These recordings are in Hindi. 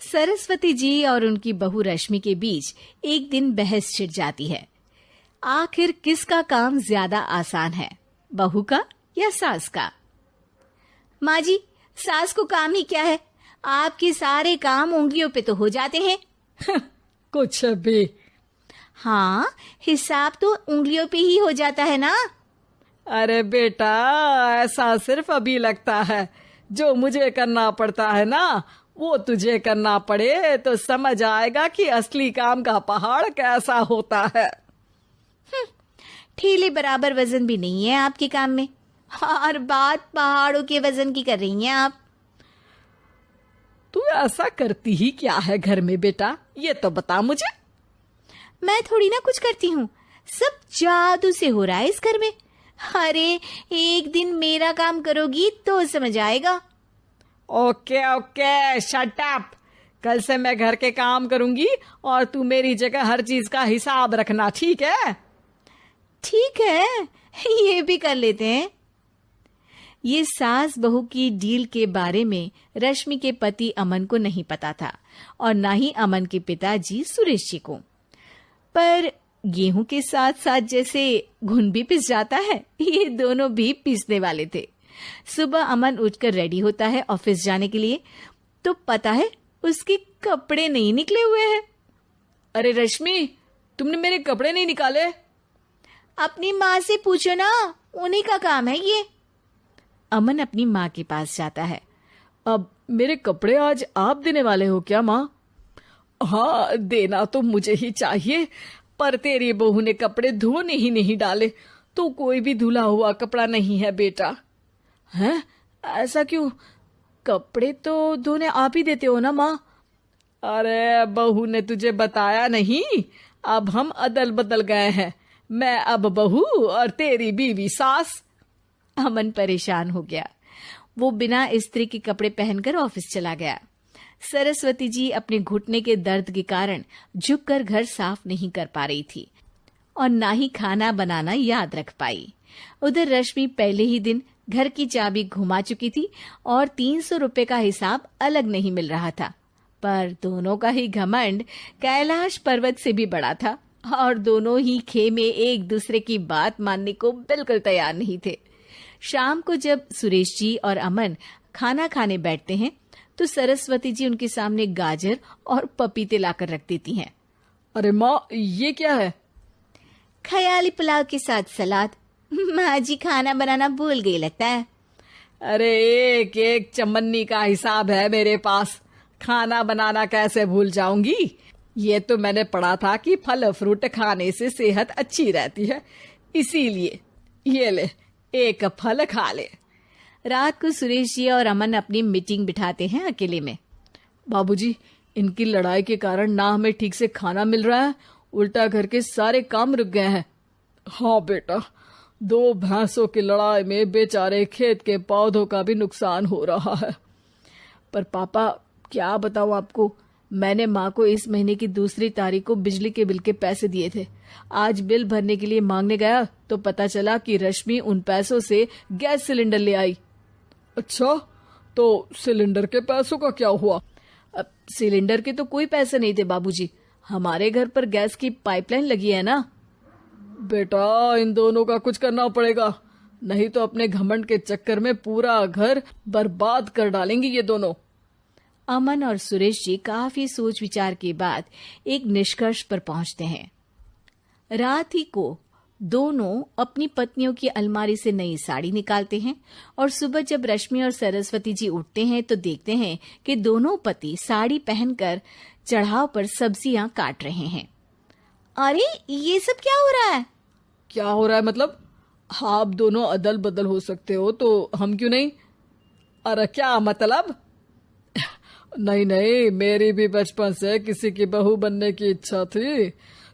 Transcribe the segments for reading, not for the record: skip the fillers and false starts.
सरस्वती जी और उनकी बहू रश्मि के बीच एक दिन बहस छिड़ जाती है। आखिर किसका काम ज्यादा आसान है, बहू का या सास का? माँ जी, सास को काम ही क्या है, आपके सारे काम उंगलियों पे तो हो जाते हैं। कुछ भी। हाँ, हिसाब तो उंगलियों पे ही हो जाता है ना। अरे बेटा, ऐसा सिर्फ अभी लगता है। जो मुझे करना पड़ता है ना, वो तुझे करना पड़े तो समझ आएगा कि असली काम का पहाड़ कैसा होता है। ठेले बराबर वजन भी नहीं है आपके काम में, और बात पहाड़ों के वजन की कर रही हैं आप। तू ऐसा करती ही क्या है घर में बेटा, ये तो बता मुझे। मैं थोड़ी ना कुछ करती हूँ, सब जादू से हो रहा है इस घर में। अरे एक दिन मेरा काम करोगी तो समझ आएगा। Okay okay, shut up. कल से मैं घर के काम करूंगी और तू मेरी जगह हर चीज का हिसाब रखना, ठीक है? ठीक है, ये भी कर लेते हैं। ये सास बहू की डील के बारे में रश्मि के पति अमन को नहीं पता था और ना ही अमन के पिताजी सुरेश जी को। पर गेहूं के साथ साथ जैसे घुन भी पिस जाता है, ये दोनों भी पीसने वाले थे। सुबह अमन उठकर रेडी होता है ऑफिस जाने के लिए, तो पता है उसके कपड़े नहीं निकले हुए हैं। अरे रश्मि, तुमने मेरे कपड़े नहीं निकाले? अपनी माँ से पूछो ना, उन्हीं का काम है ये। अमन अपनी माँ के पास जाता है। अब मेरे कपड़े आज आप देने वाले हो क्या माँ? हाँ, देना तो मुझे ही चाहिए, पर तेरी बहू ने कपड़े धोने ही नहीं डाले, तो कोई भी धुला हुआ कपड़ा नहीं है बेटा। हैं? ऐसा क्यों? कपड़े तो धोने आप ही देते हो ना माँ? अरे बहू ने तुझे बताया नहीं, अब हम अदल बदल गए हैं। मैं अब बहू और तेरी बीवी सास। अमन परेशान हो गया। वो बिना इस्त्री के कपड़े पहनकर ऑफिस चला गया। सरस्वती जी अपने घुटने के दर्द के कारण झुककर घर साफ नहीं कर पा रही थी और ना ही खाना बनाना याद रख पाई। उधर रश्मि पहले ही दिन घर की चाबी घुमा चुकी थी और 300 रुपए का हिसाब अलग नहीं मिल रहा था। पर दोनों का ही घमंड कैलाश पर्वत से भी बड़ा था और दोनों ही खेमे एक दूसरे की बात मानने को बिल्कुल तैयार नहीं थे। शाम को जब सुरेश जी और अमन खाना खाने बैठते हैं तो सरस्वती जी उनके सामने गाजर और पपीते लाकर रख देती हैं। अरे माँ, ये क्या है? ख्याली पुलाव के साथ सलाद। माँ जी खाना बनाना भूल गई लगता है। अरे एक एक चमन्नी का हिसाब है मेरे पास, खाना बनाना कैसे भूल जाऊंगी? ये तो मैंने पढ़ा था कि फल फ्रूट खाने से सेहत अच्छी रहती है, इसीलिए ये ले, एक फल खा ले। रात को सुरेश जी और अमन अपनी मीटिंग बिठाते हैं अकेले में। बाबूजी, इनकी लड़ाई के कारण ना हमें ठीक से खाना मिल रहा है, उल्टा घर के सारे काम रुक गए हैं। हाँ बेटा, 2 भैंसों की लड़ाई में बेचारे खेत के पौधों का भी नुकसान हो रहा है। पर पापा, क्या बताऊं आपको, मैंने माँ को इस महीने की 2 तारीख को बिजली के बिल के पैसे दिए थे। आज बिल भरने के लिए मांगने गया तो पता चला कि रश्मि उन पैसों से गैस सिलेंडर ले आई। अच्छा, तो सिलेंडर के पैसों का क्या हुआ? अब सिलेंडर के तो कोई पैसे नहीं थे बाबूजी, हमारे घर पर गैस की पाइपलाइन लगी है ना। बेटा, इन दोनों का कुछ करना पड़ेगा, नहीं तो अपने घमंड के चक्कर में पूरा घर बर्बाद कर डालेंगे ये दोनों। अमन और सुरेश जी काफी सोच विचार के बाद एक निष्कर्ष पर पहुंचते हैं। रात ही को दोनों अपनी पत्नियों की अलमारी से नई साड़ी निकालते हैं और सुबह जब रश्मि और सरस्वती जी उठते हैं तो देखते हैं कि दोनों पति साड़ी पहनकर चढ़ाव पर सब्जियां काट रहे हैं। अरे ये सब क्या हो रहा है? क्या हो रहा है मतलब? आप दोनों अदल बदल हो सकते हो तो हम क्यों नहीं? अरे क्या मतलब? नहीं नहीं, मेरी भी बचपन से किसी की बहू बनने की इच्छा थी,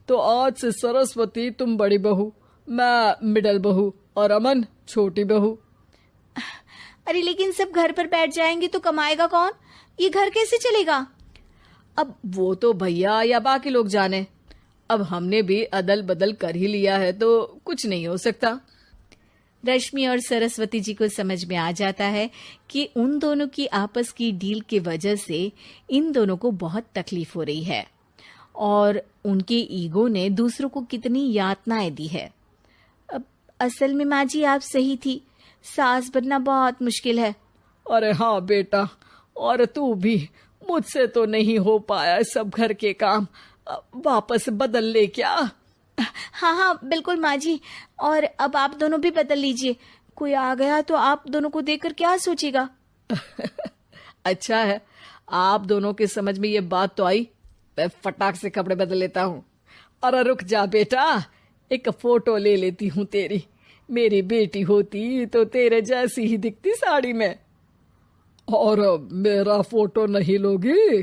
तो आज से सरस्वती तुम बड़ी बहू, मैं मिडल बहू और अमन छोटी बहू। अरे लेकिन सब घर पर बैठ जाएंगे तो कमाएगा कौन? ये घर कैसे चलेगा? अब वो तो भैया या बाकी लोग जाने, अब हमने भी अदल बदल कर ही लिया है तो कुछ नहीं हो सकता। रश्मि और सरस्वती जी को समझ में आ जाता है कि उन दोनों की आपस की डील की वजह से इन दोनों को बहुत तकलीफ हो रही है और उनके ईगो ने दूसरों को कितनी यातनाएं दी है। अब असल में माँ जी आप सही थी, सास बनना बहुत मुश्किल है। अरे हाँ बेटा, और तू भी, मुझसे तो नहीं हो पाया सब घर के काम, वापस बदल ले क्या? हाँ हाँ बिल्कुल माँ जी, और अब आप दोनों भी बदल लीजिए, कोई आ गया तो आप दोनों को देखकर क्या सोचेगा। अच्छा है, आप दोनों के समझ में ये बात तो आई। मैं फटाक से कपड़े बदल लेता हूँ। अरे रुक जा बेटा, एक फोटो ले लेती हूँ तेरी। मेरी बेटी होती तो तेरे जैसी ही दिखती साड़ी में। और मेरा फोटो नहीं लोगी?